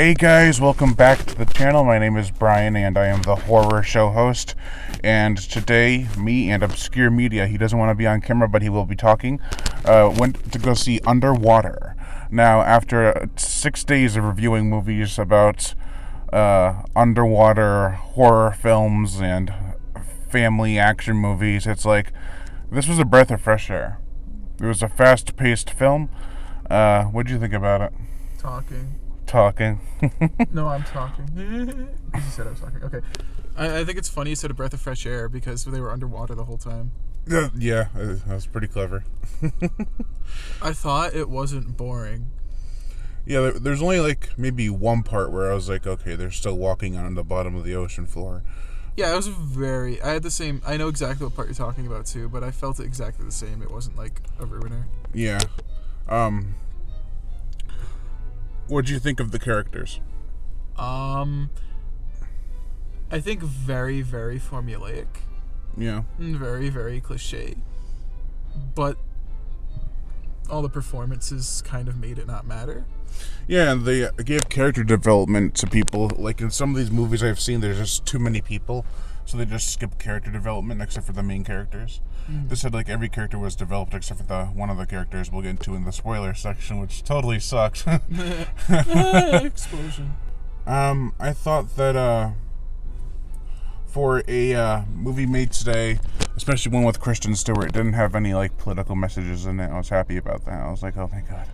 Hey guys, welcome back to the channel. My name is Brian and I am the horror show host. And today, me and Obscure Media, he doesn't want to be on camera but he will be talking, went to go see Underwater. Now, after 6 days of reviewing movies about underwater horror films and family action movies, it's like, this was a breath of fresh air. It was a fast-paced film. What did you think about it? Talking. No, I'm talking. You said I was talking. Okay. I think it's funny you said a breath of fresh air because they were underwater the whole time. Yeah, that was pretty clever. I thought it wasn't boring. Yeah, there's only like maybe one part where I was like, okay, they're still walking on the bottom of the ocean floor. Yeah, I had the same, I know exactly what part you're talking about too, but I felt it exactly the same. It wasn't like a ruiner. Yeah. What did you think of the characters? I think very, very formulaic. Yeah. And very, very cliche. But all the performances kind of made it not matter. Yeah, and they gave character development to people. Like in some of these movies I've seen, there's just too many people, so they just skip character development except for the main characters. They said like every character was developed except for one of the characters we'll get into in the spoiler section, which totally sucked. Explosion. I thought that for a movie made today, especially one with Kristen Stewart, it didn't have any like political messages in it. I was happy about that. I was like, oh thank God.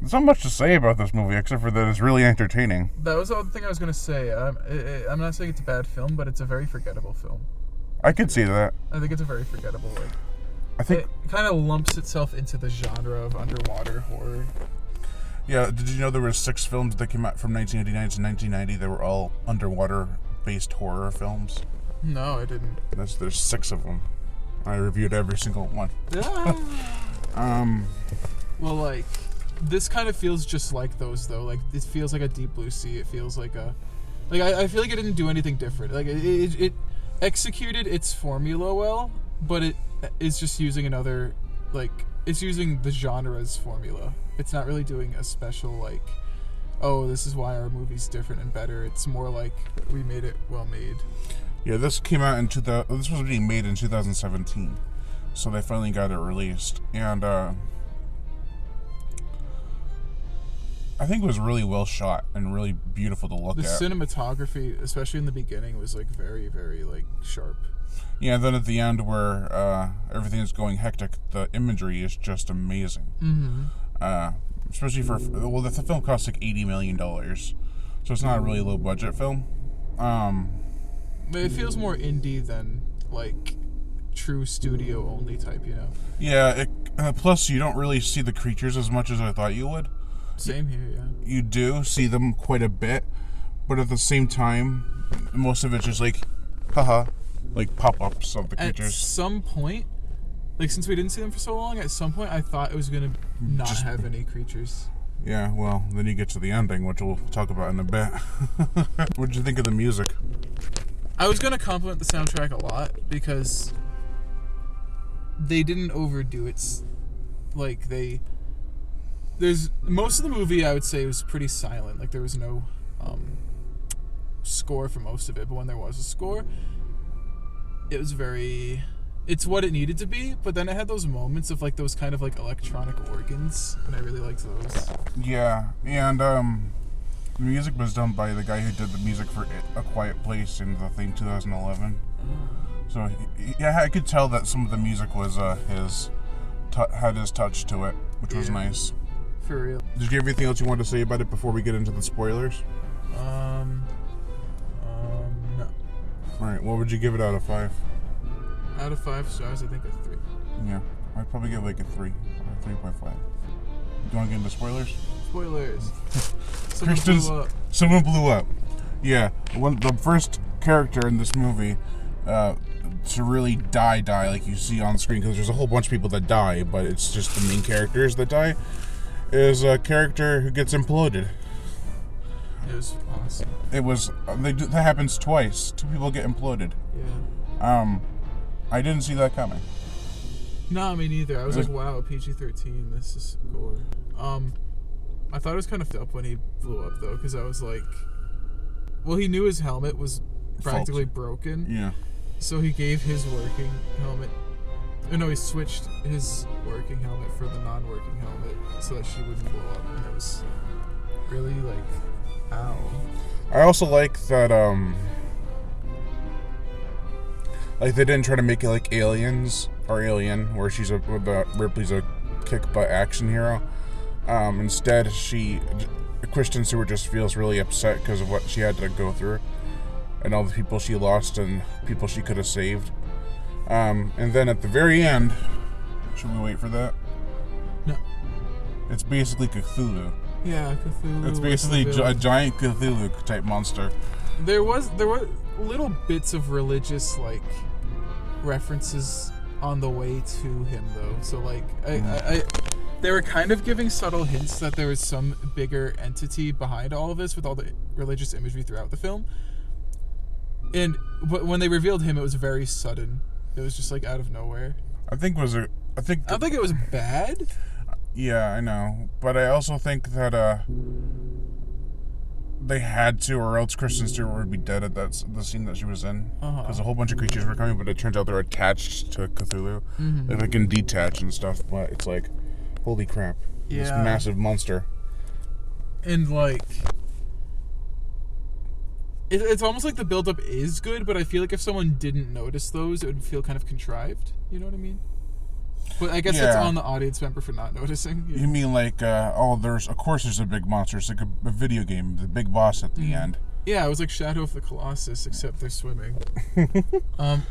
There's not much to say about this movie except for that it's really entertaining. That was the other thing I was going to say. I'm not saying it's a bad film, but it's a very forgettable film. I could see that. I think it's a very forgettable. I think it kind of lumps itself into the genre of underwater horror. Yeah, did you know there were 6 films that came out from 1989 to 1990 that were all underwater-based horror films? No, I didn't. There's 6 of them. I reviewed every single one. Well, like, this kind of feels just like those, though. Like, it feels like a Deep Blue Sea. It feels like a... Like, I feel like it didn't do anything different. Like, it executed its formula well, but it is just using another... Like, it's using the genre's formula. It's not really doing a special, like, oh, this is why our movie's different and better. It's more like, we made it well made. Yeah, this came out in this was being made in 2017, so they finally got it released, and I think it was really well shot and really beautiful to look at. The cinematography, especially in the beginning, was like very, very like sharp. Yeah, and then at the end where everything is going hectic, the imagery is just amazing. Mm-hmm. Especially the film cost like $80 million, so it's not a really low budget film. But it feels more indie than, like, true studio-only type, you know? Yeah, plus you don't really see the creatures as much as I thought you would. Same here, yeah. You do see them quite a bit, but at the same time, most of it's just like, haha, like pop-ups of the creatures. At some point, like, since we didn't see them for so long, at some point I thought it was going to not have any creatures. Yeah, well, then you get to the ending, which we'll talk about in a bit. What did you think of the music? I was going to compliment the soundtrack a lot because they didn't overdo it. Like, most of the movie, I would say, was pretty silent. Like, there was no score for most of it, but when there was a score, it was it's what it needed to be, but then it had those moments of, like, those kind of, like, electronic organs, and I really liked those. Yeah, and the music was done by the guy who did the music for A Quiet Place in the thing 2011. So yeah, I could tell that some of the music was had his touch to it, which was nice. For real. Did you have anything else you wanted to say about it before we get into the spoilers? No. All right, what would you give it out of 5? Out of 5 stars, I think a 3. Yeah, I'd probably give like a 3 or 3.5. Do you want to get into spoilers? Spoilers. Someone blew up. Yeah, the first character in this movie to really die like you see on screen, because there's a whole bunch of people that die, but it's just the main characters that die, is a character who gets imploded. It was awesome. That happens twice. 2 people get imploded. Yeah. I didn't see that coming. Nah, me neither. I was like, wow, PG-13. This is gore. I thought it was kind of up when he blew up though, because I was like, well, he knew his helmet was practically broken. Yeah. So he gave his working helmet. Oh, no, he switched his working helmet for the non-working helmet so that she wouldn't blow up, and it was really like, ow. I also like that, like they didn't try to make it like Aliens or Alien, where Ripley's a kick butt action hero. Instead, Kristen Stewart just feels really upset because of what she had to go through, and all the people she lost and people she could have saved. And then at the very end, should we wait for that? No. It's basically Cthulhu. Yeah, Cthulhu. It's basically a giant Cthulhu type monster. There were little bits of religious like references on the way to him though. So like they were kind of giving subtle hints that there was some bigger entity behind all of this with all the religious imagery throughout the film. But when they revealed him, it was very sudden. It was just like out of nowhere. I don't think it was bad. Yeah, I know, but I also think that they had to, or else Kristen Stewart would be dead at the scene that she was in, because a whole bunch of creatures were coming, but it turns out they're attached to Cthulhu. They can detach and stuff, but it's like, holy crap, this massive monster. And like, it's almost like the build-up is good, but I feel like if someone didn't notice those, it would feel kind of contrived. You know what I mean? But I guess it's on the audience member for not noticing. You mean like, of course there's a big monster. It's like a video game, the big boss at the end. Yeah, it was like Shadow of the Colossus, except they're swimming.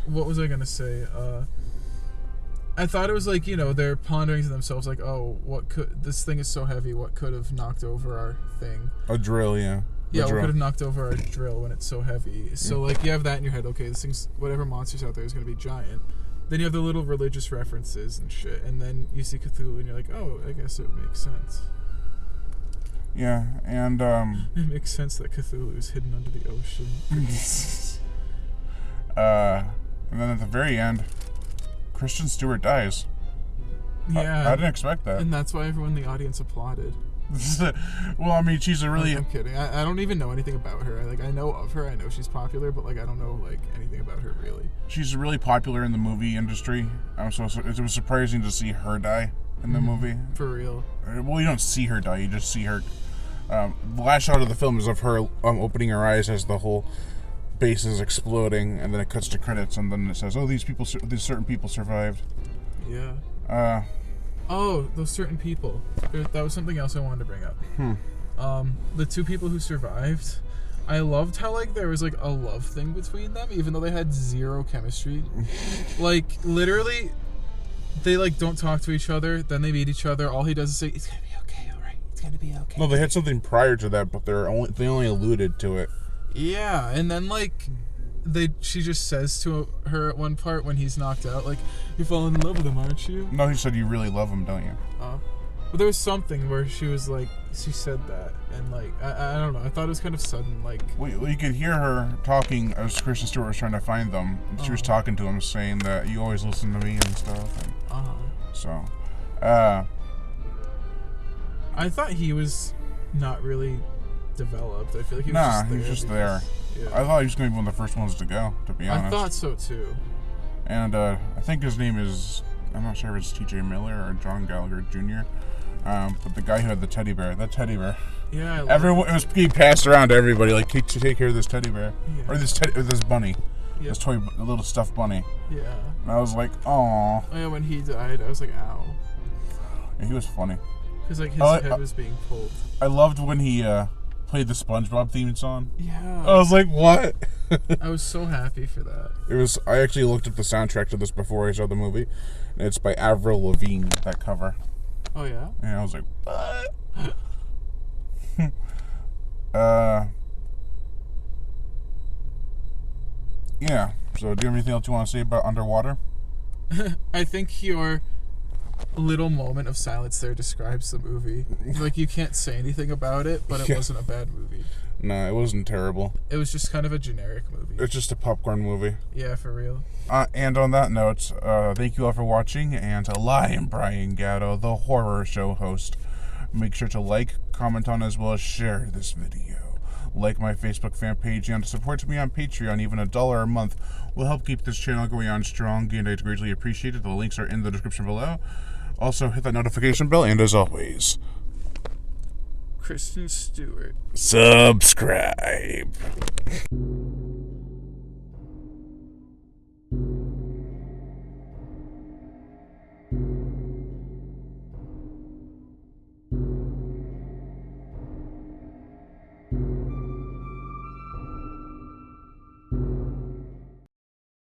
What was I going to say? I thought it was like, they're pondering to themselves like, oh, this thing is so heavy, what could have knocked over our thing? A drill, yeah. Yeah, what could have knocked over our drill when it's so heavy? So, like, you have that in your head, okay, this thing's, whatever monster's out there is going to be giant. Then you have the little religious references and shit, and then you see Cthulhu, and you're like, oh, I guess it makes sense. Yeah, and, It makes sense that Cthulhu is hidden under the ocean. and then at the very end, Kristen Stewart dies. Yeah. I didn't expect that. And that's why everyone in the audience applauded. Well, I mean, she's a really... I'm kidding. I don't even know anything about her. I know of her. I know she's popular, but, I don't know, anything about her, really. She's really popular in the movie industry. So it was surprising to see her die in the movie. For real. Well, you don't see her die. You just see her... the last shot of the film is of her opening her eyes as the whole base is exploding, and then it cuts to credits, and then it says, oh, these certain people survived. Yeah. Oh, those certain people. That was something else I wanted to bring up. The two people who survived, I loved how, there was, a love thing between them, even though they had zero chemistry. Literally, they, don't talk to each other, then they meet each other. All he does is say, it's gonna be okay, alright? It's gonna be okay. No, they had something prior to that, but they only alluded to it. Yeah, and then, she just says to her at one part when he's knocked out, you're falling in love with him, aren't you? No, he said you really love him, don't you? But there was something where she was she said that, and I don't know, I thought it was kind of sudden, Well, you could hear her talking as Kristen Stewart was trying to find them. And she was talking to him, saying that you always listen to me and stuff. And so, I thought he was not really developed. I feel like he was just there. Yeah. I thought he was going to be one of the first ones to go, to be honest. I thought so too. And I think his name is, I'm not sure if it's T.J. Miller or John Gallagher Jr., but the guy who had the teddy bear, Yeah, everyone, it was being passed around to everybody, take care of this teddy bear, or this bunny, this toy, little stuffed bunny. Yeah. And I was like, oh. Yeah, when he died, I was like, ow. Yeah, he was funny. Because his head was being pulled. I loved when he played the SpongeBob theme song. Yeah. I was like, what? I was so happy for that. I actually looked up the soundtrack to this before I saw the movie, and it's by Avril Lavigne, that cover. Oh, yeah? And I was like, what? Yeah. So, do you have anything else you want to say about Underwater? I think your little moment of silence there describes the movie. You can't say anything about it, but it wasn't a bad movie. No, it wasn't terrible. It was just kind of a generic movie. It's just a popcorn movie. Yeah, for real. And on that note, thank you all for watching, and I am Brian Gatto, the horror show host. Make sure to like, comment on, as well as share this video. Like my Facebook fan page and support me on Patreon. Even $1 a month will help keep this channel going on strong, and I'd greatly appreciate it. The links are in the description below. Also, hit that notification bell, and as always, Kristen Stewart. subscribe.